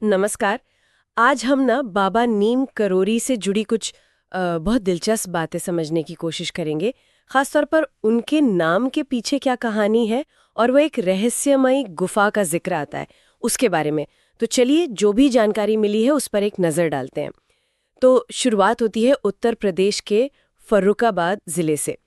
नमस्कार। आज हम ना बाबा नीम करोरी से जुड़ी कुछ बहुत दिलचस्प बातें समझने की कोशिश करेंगे। खासतौर पर उनके नाम के पीछे क्या कहानी है और वो एक रहस्यमयी गुफा का जिक्र आता है उसके बारे में। तो चलिए जो भी जानकारी मिली है उस पर एक नज़र डालते हैं। तो शुरुआत होती है उत्तर प्रदेश के फर्रुखाबाद जिले से।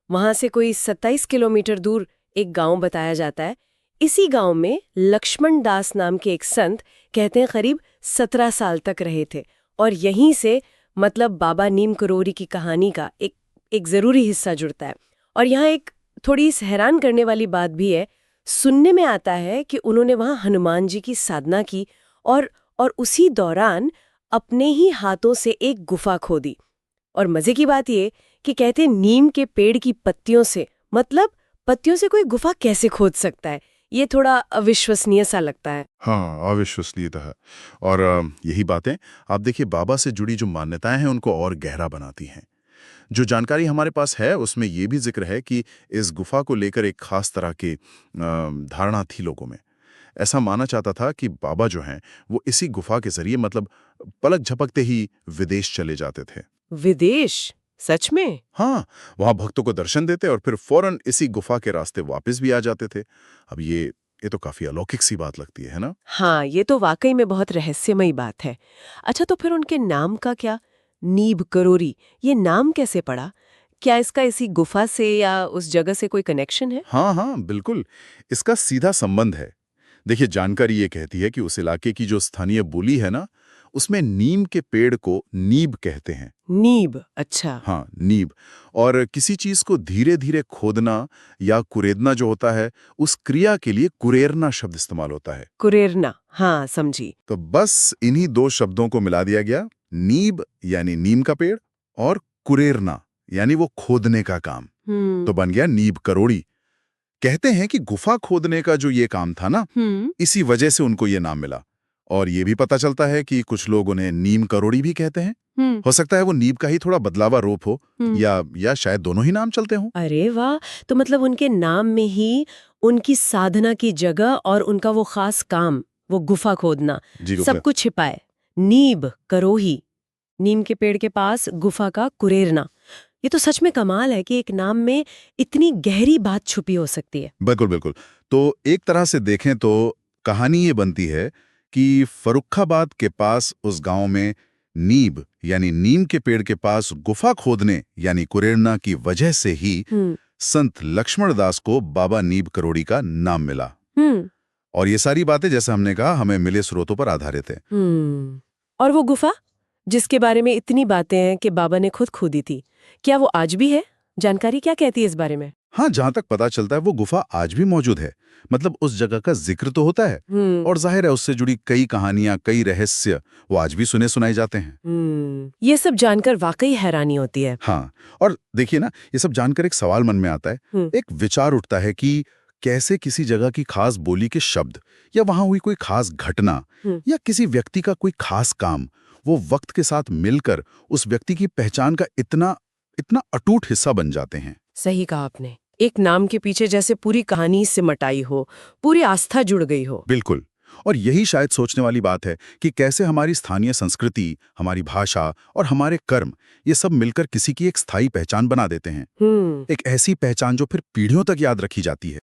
वहाँ से कोई 27 किलोमीटर दूर एक गांव बताया जाता है। इसी गांव में लक्ष्मण दास नाम के एक संत कहते हैं करीब 17 साल तक रहे थे और यहीं से मतलब बाबा नीम करोरी की कहानी का एक ज़रूरी हिस्सा जुड़ता है। और यहाँ एक थोड़ी हैरान करने वाली बात भी है। सुनने में आता है कि उन्होंने वहाँ हनुमान जी की साधना की और उसी दौरान अपने ही हाथों से एक गुफा खोदी। और मजे की बात ये कि कहते हैं नीम के पेड़ की पत्तियों से, मतलब पत्तियों से कोई गुफा कैसे खोद सकता है। ये थोड़ा अविश्वसनीय सा लगता है। हाँ, अविश्वसनीयता है। और यही बातें आप देखिए बाबा से जुड़ी जो मान्यताएं हैं उनको और गहरा बनाती हैं। जो जानकारी हमारे पास है उसमें ये भी जिक्र है कि इस गुफा को लेकर एक खास तरह की धारणा थी लोगों में। ऐसा माना जाता था कि बाबा जो हैं वो इसी गुफा के जरिए मतलब पलक झपकते ही विदेश चले जाते थे। विदेश? सच में? हाँ, वहां भक्तों को दर्शन देते और फिर फौरन इसी गुफा के रास्ते वापस भी आ जाते थे। अब ये तो काफी अलौकिक सी बात लगती है ना? हाँ, ये तो वाकई में बहुत रहस्यमयी बात है। अच्छा, तो फिर उनके नाम का क्या? नीब करोरी, ये नाम कैसे पड़ा? क्या इसका इसी गुफा से या उस जगह से कोई कनेक्शन है? हाँ हाँ बिल्कुल, इसका सीधा संबंध है। देखिए जानकारी ये कहती है कि उस इलाके की जो स्थानीय बोली है ना, उसमें नीम के पेड़ को नीब कहते हैं। नीब, अच्छा। हाँ, नीब। और किसी चीज को धीरे धीरे खोदना या कुरेदना जो होता है, उस क्रिया के लिए कुरेरना शब्द इस्तेमाल होता है। कुरेरना, हाँ समझी। तो बस इन्हीं दो शब्दों को मिला दिया गया, नीब यानी नीम का पेड़ और कुरेरना यानी वो खोदने का काम। तो हम्म। बन गया नीब करोड़ी। कहते हैं कि गुफा खोदने का जो ये काम था ना, हम्म। इसी वजह से उनको ये नाम मिला। और ये भी पता चलता है कि कुछ लोग उन्हें नीम करोड़ी भी कहते हैं। हम्म। हो सकता है वो नीम का ही थोड़ा बदलावा रूप हो, हम्म। या शायद दोनों ही नाम चलते हों। अरे वाह! तो मतलब उनके नाम में ही उनकी साधना की जगह और उनका वो खास काम, वो गुफा खोदना, जी सब गुफा। कुछ छिपा है। नीब, करोही, नीम के पेड़ के पास गुफा का कुरेरना। ये तो सच में कमाल है कि एक नाम में इतनी गहरी बात छुपी हो सकती है। बिल्कुल बिल्कुल। तो एक तरह से देखें तो कहानी ये बनती है कि फर्रुखाबाद के पास उस गांव में नीब यानी नीम के पेड़ के पास गुफा खोदने यानी कुरेरना की वजह से ही हम्म। संत लक्ष्मण दास को बाबा नीब करोड़ी का नाम मिला। हम्म। और ये सारी बातें जैसे हमने कहा हमें मिले स्रोतों पर आधारित है। और वो गुफा जिसके बारे में इतनी बातें हैं कि बाबा ने खुद खोदी थी, क्या वो आज भी है? जानकारी क्या कहती है इस बारे में? हाँ, जहां तक पता चलता है वो गुफा आज भी मौजूद है। मतलब उस जगह का जिक्र तो होता है हम्म। और जाहिर है उससे जुड़ी कई कहानियां, कई रहस्य वो आज भी सुने सुनाए जाते हैं। ये सब जानकर वाकई हैरानी होती है। हाँ, और देखिए ना, ये सब जानकर एक सवाल मन में आता है। हम्म। एक विचार उठता है कि कैसे किसी जगह की खास बोली के शब्द या वहां हुई कोई खास घटना हम्म। या किसी व्यक्ति का कोई खास काम वो वक्त के साथ मिलकर उस व्यक्ति की पहचान का इतना इतना अटूट हिस्सा बन जाते हैं। सही कहा आपने। एक नाम के पीछे जैसे पूरी कहानी सिमटाई हो, पूरी आस्था जुड़ गई हो। बिल्कुल। और यही शायद सोचने वाली बात है कि कैसे हमारी स्थानीय संस्कृति, हमारी भाषा और हमारे कर्म ये सब मिलकर किसी की एक स्थायी पहचान बना देते हैं। एक ऐसी पहचान जो फिर पीढ़ियों तक याद रखी जाती है।